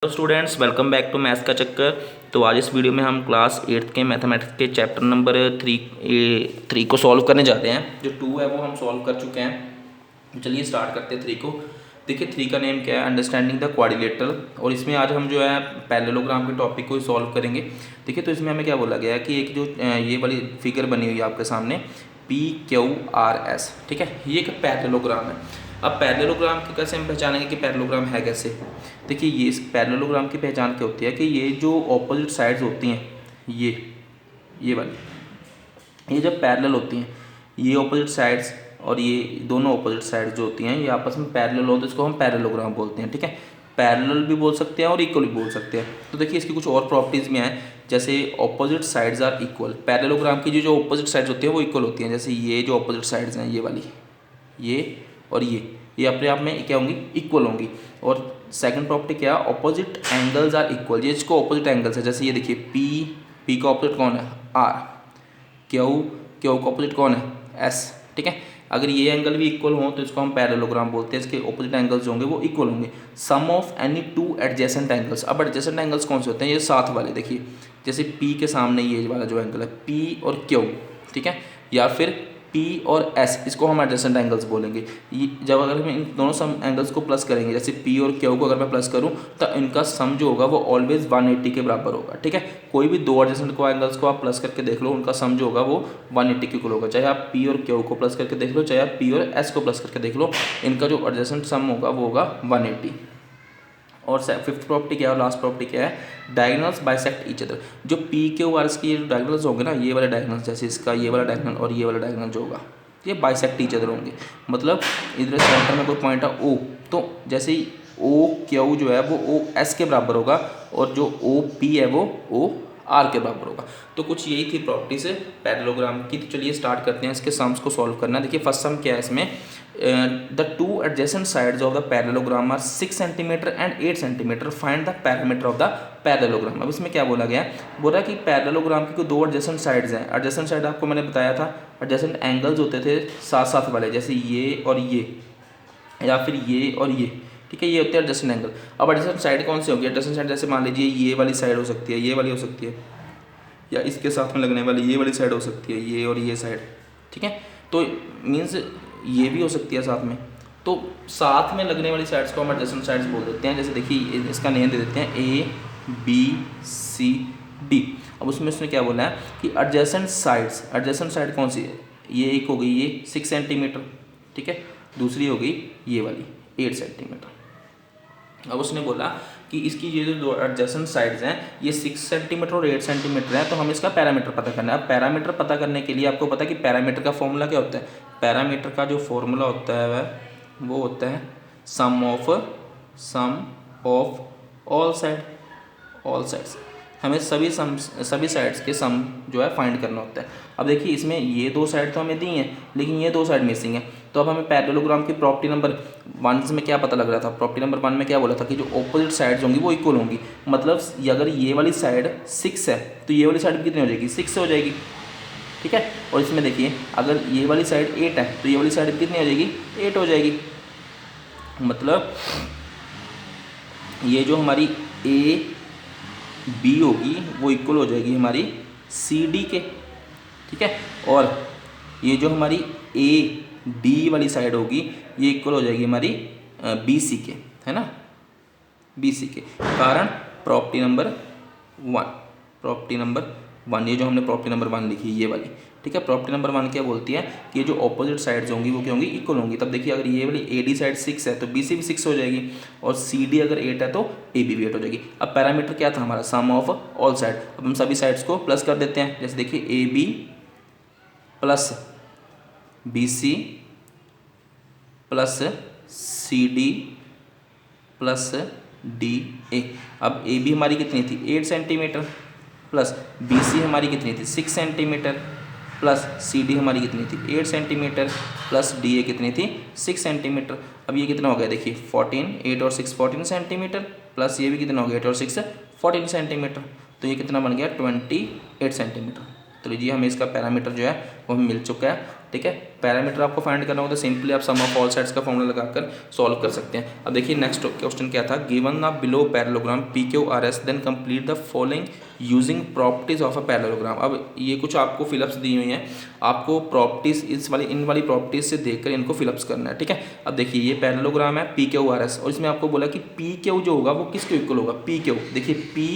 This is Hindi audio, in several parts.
Hello students, welcome back to maths का चक्कर। तो आज इस वीडियो में हम क्लास 8th के मैथमेटिक्स के चैप्टर नंबर 3 को सॉल्व करने जा रहे हैं। जो 2 है वो हम सॉल्व कर चुके हैं। तो चलिए स्टार्ट करते हैं 3 को। देखिए 3 का नेम क्या है, अंडरस्टैंडिंग द क्वाड्रिलेटरल। और इसमें आज हम जो है पैरेललोग्राम के टॉपिक को सॉल्व करेंगे। देखिए तो इसमें हमें क्या बोला गया है कि एक जो ये वाली फिगर बनी हुई है आपके सामने PQRS, ठीक है, ये एक पैरेललोग्राम है। अब पैरेललोग्राम की कैसे हम पहचानेंगे कि पैरेललोग्राम है कैसे। देखिए ये इस पैरेललोग्राम की पहचान क्या होती है कि ये जो ऑपोजिट साइड्स होती हैं, ये वाली, ये जब पैरेलल होती हैं, ये ऑपोजिट साइड्स और ये दोनों ऑपोजिट साइड्स जो होती हैं ये आपस में पैरेलल हो तो इसको हम पैरेललोग्राम बोलते हैं, ठीक है। पैरेलल भी बोल सकते हैं और इक्वल भी बोल सकते हैं। तो देखिए इसकी कुछ और प्रॉपर्टीज़ में है, जैसे opposite sides are equal. Parallelogram की जो ऑपोजिट साइड्स होती हैं वो इक्वल होती हैं। जैसे ये जो ऑपोजिट साइड्स हैं, ये वाली, ये और ये अपने आप में क्या होंगी, इक्वल होंगी। और सेकंड प्रॉपर्टी क्या, ऑपोजिट एंगल्स आर इक्वल। ये इसको ऑपोजिट एंगल्स है, जैसे ये देखिए पी का ऑपोजिट कौन है, आर। क्यू का ऑपोजिट कौन है, एस, ठीक है। अगर ये एंगल भी इक्वल हो तो इसको हम पैरेललोग्राम बोलते हैं। इसके ऑपोजिट एंगल्स होंगे वो इक्वल होंगे। Sum of any two adjacent angles. अब एडजेसेंट एंगल्स कौन से होते हैं, ये साथ वाले। देखिए जैसे पी के सामने ये वाला जो एंगल है पी और क्यू, ठीक है, या फिर P और S, इसको हम एडजेसेंट एंगल्स बोलेंगे। ये जब अगर हम इन दोनों सम एंगल्स को प्लस करेंगे, जैसे P और Q को अगर मैं प्लस करूं तो इनका सम जो होगा वो ऑलवेज 180 के बराबर होगा, ठीक है। कोई भी दो एडजेसेंट को एंगल्स को आप प्लस करके देख लो, उनका सम जो होगा वो 180 के इक्वल होगा। चाहे आप P और Q को प्लस करके देख लो, चाहे आप P और S को प्लस करके देख लो, इनका जो एडजेसेंट सम होगा वो होगा 180। और फिफ्थ प्रॉपर्टी क्या है और लास्ट प्रॉपर्टी क्या है, डायगोनल्स बाइसेक्ट ईच अदर। जो PQRS की डायगोनल्स होंगे ना, ये वाले डायगोनल्स, जैसे इसका ये वाला डायगोनल और ये वाला डायगोनल जो होगा, ये बाइसेक्ट ईच अदर होंगे। मतलब इधर सेंटर में कोई पॉइंट है O, तो जैसे ही OQ जो है वो OS के बराबर होगा और जो OP है वो OR के बराबर होगा। तो कुछ यही थी प्रॉपर्टीज पैरेललोग्राम की। तो चलिए स्टार्ट करते हैं इसके सम्स को सॉल्व करना। देखिए फर्स्ट सम क्या है इसमें, the two adjacent sides of the parallelogram are 6 centimetre and 8 centimetre, find the parameter of the parallelogram. अब इसमें क्या बोला गया, बोला कि पैरेललोग्राम की दो एडजेसेंट साइड्स हैं। एडजेसेंट साइड आपको मैंने बताया था, एडजेसेंट एंगल्स होते थे साथ साथ वाले, जैसे ये और ये, या फिर ये और ये, ठीक है, ये होते हैं एडजेसेंट एंगल। अब एडजेसेंट साइड कौन सी होगी, एडजेसेंट साइड जैसे मान लीजिए ये वाली साइड हो सकती है, ये वाली हो सकती है, या इसके साथ में लगने वाली ये वाली साइड हो सकती है, ये और ये साइड, ठीक है। तो मीन्स ये भी हो सकती है साथ में। तो साथ में लगने वाली साइड्स को हम एडजेसेंट साइड्स बोल देते हैं। जैसे देखिए इसका नेम दे देते हैं ABCD। अब उसमें उसने क्या बोला है कि एडजेसेंट साइड्स, एडजेसेंट साइड कौन सी है, ये एक हो गई ये 6 सेंटीमीटर, ठीक है, दूसरी हो गई ये वाली 8 सेंटीमीटर। अब उसने बोला कि इसकी ये जो दो एडजेसेंट साइड्स हैं ये 6 सेंटीमीटर और 8 सेंटीमीटर है, तो हमें इसका पैरामीटर पता करना है। अब पैरामीटर पता करने के लिए आपको पता है कि पैरामीटर का फॉर्मूला क्या होता है। पैरामीटर का जो फॉर्मूला होता है वह वो होता है सम ऑफ ऑल साइड्स। हमें सभी साइड्स के सम जो है फाइंड करना होता है। अब देखिए इसमें ये दो साइड तो हमें दी हैं, लेकिन ये दो साइड मिसिंग है। तो अब हमें पैरेललोग्राम की प्रॉपर्टी नंबर 1 में क्या पता लग रहा था, प्रॉपर्टी नंबर 1 में क्या बोला था कि जो ऑपोजिट साइड्स होंगी वो इक्वल होंगी। मतलब अगर ये वाली साइड 6 है तो ये वाली साइड भी कितनी हो जाएगी, 6 से हो जाएगी, ठीक है। और इसमें देखिए अगर ये वाली साइड 8 है तो ये वाली साइड कितनी हो जाएगी, 8 हो जाएगी। मतलब ये जो हमारी AB होगी वो इक्वल हो जाएगी हमारी CD के, ठीक है। और ये जो हमारी AD वाली साइड होगी ये इक्वल हो जाएगी हमारी BC के, है ना, BC के। कारण प्रॉपर्टी नंबर 1, ये जो हमने प्रॉपर्टी नंबर 1 लिखी ये वाली, ठीक है। प्रॉपर्टी नंबर 1 क्या बोलती है कि ये जो ऑपोजिट साइड्स होंगी वो क्या होंगी, इक्वल होंगी। तब देखिए अगर ये वाली AD साइड 6 है तो BC भी 6 हो जाएगी, और CD अगर 8 है तो AB भी 8 हो जाएगी। अब पैरामीटर क्या था हमारा, सम ऑफ ऑल साइड। अब हम सभी साइड्स को प्लस कर देते हैं। जैसे देखिए AB plus BC plus CD plus DA। अब AB हमारी कितनी थी, 8 सेंटीमीटर, प्लस BC हमारी कितनी थी, 6 सेंटीमीटर, प्लस CD हमारी कितनी थी, 8 सेंटीमीटर, प्लस DA कितनी थी, 6 सेंटीमीटर। अब ये कितना हो गया देखिए 14, 8 और 6 14 सेंटीमीटर, प्लस ये भी कितना हो गया 8 और 6 14 सेंटीमीटर। तो ये कितना बन गया 28 सेंटीमीटर। तो लीजिए हमें इसका पैरामीटर जो है वो हमें मिल चुका है। ठीक है, पैरामीटर आपको फाइंड करना होगा तो सिंपली आप सम ऑफ ऑल साइड्स का फॉर्मूला लगाकर सॉल्व कर सकते हैं। अब देखिए नेक्स्ट क्वेश्चन क्या था, given the below parallelogram P Q R S then complete the following using properties of a parallelogram. अब ये कुछ आपको फिलअप्स दी हुई हैं, आपको प्रॉपर्टीज इन वाली प्रॉपर्टीज से देखकर इनको फिलअप्स करना है। ठीक है, अब देखिए ये पैरेललोग्राम है पी क्यू आर एस और इसमें आपको बोला कि पी क्यू जो होगा वो किसके इक्वल होगा, पी क्यू। देखिए पी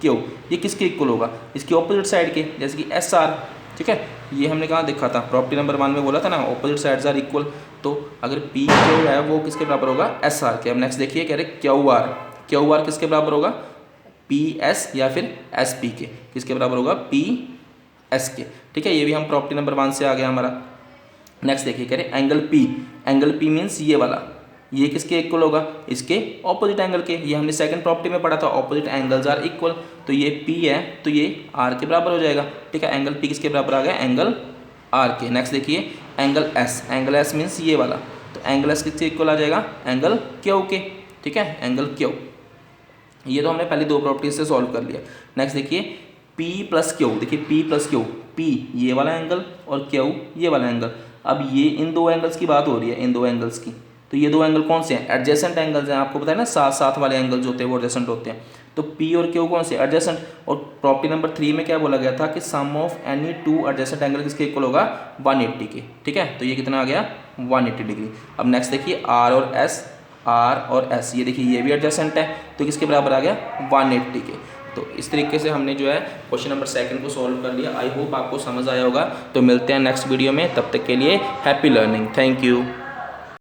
क्यू ये किसके इक्वल होगा, इसकी ऑपोजिट साइड के, जैसे कि एस आर। ठीक है, ये हमने कहाँ देखा था, प्रॉपर्टी नंबर 1 में बोला था ना, ऑपोजिट साइड्स आर इक्वल। तो अगर पी क्यू है वो किसके बराबर होगा, एस आर के। अब नेक्स्ट देखिए कह रहे क्यू आर किसके बराबर होगा, पी एस या फिर एस पी के, किसके बराबर होगा, पी एस के। ठीक है, ये भी हम प्रॉपर्टी नंबर 1 से आ गया हमारा। नेक्स्ट देखिए कह रहे एंगल पी मीन्स ये वाला, ये किसके इक्वल होगा, इसके ऑपोजिट एंगल के। ये हमने सेकंड प्रॉपर्टी में पढ़ा था, ऑपोजिट एंगल्स आर इक्वल। तो ये P है तो ये R के बराबर हो जाएगा। ठीक है, एंगल P किसके बराबर आ गया, एंगल R के। नेक्स्ट देखिए एंगल S मीन्स ये वाला, तो एंगल S किसके इक्वल आ जाएगा, एंगल Q के। ठीक है, एंगल Q। ये तो हमने पहले 2 प्रॉपर्टीज से सॉल्व कर लिया। नेक्स्ट देखिए P प्लस Q, देखिए P प्लस Q, P ये वाला एंगल और Q ये वाला एंगल। अब ये इन 2 एंगल्स की बात हो रही है, इन 2 एंगल्स की। तो ये 2 एंगल कौन से हैं, एडजेसेंट एंगल्स हैं। आपको पता है ना, साथ साथ वाले एंगल्स होते हैं वो एडजेसेंट होते हैं। तो P और Q कौन से, एडजेसेंट। और प्रॉपर्टी नंबर 3 में क्या बोला गया था कि सम ऑफ एनी 2 एडजेसेंट एंगल किसके इक्वल होगा, 180 के। ठीक है, तो ये कितना आ गया, 180 डिग्री। अब नेक्स्ट देखिए R और S, ये देखिए ये भी एडजेसेंट है, तो किसके बराबर आ गया, 180 के। तो इस तरीके से हमने जो है क्वेश्चन नंबर 2 को सॉल्व कर लिया। आई होप आपको समझ आया होगा। तो मिलते हैं नेक्स्ट वीडियो में, तब तक के लिए हैप्पी लर्निंग, थैंक यू।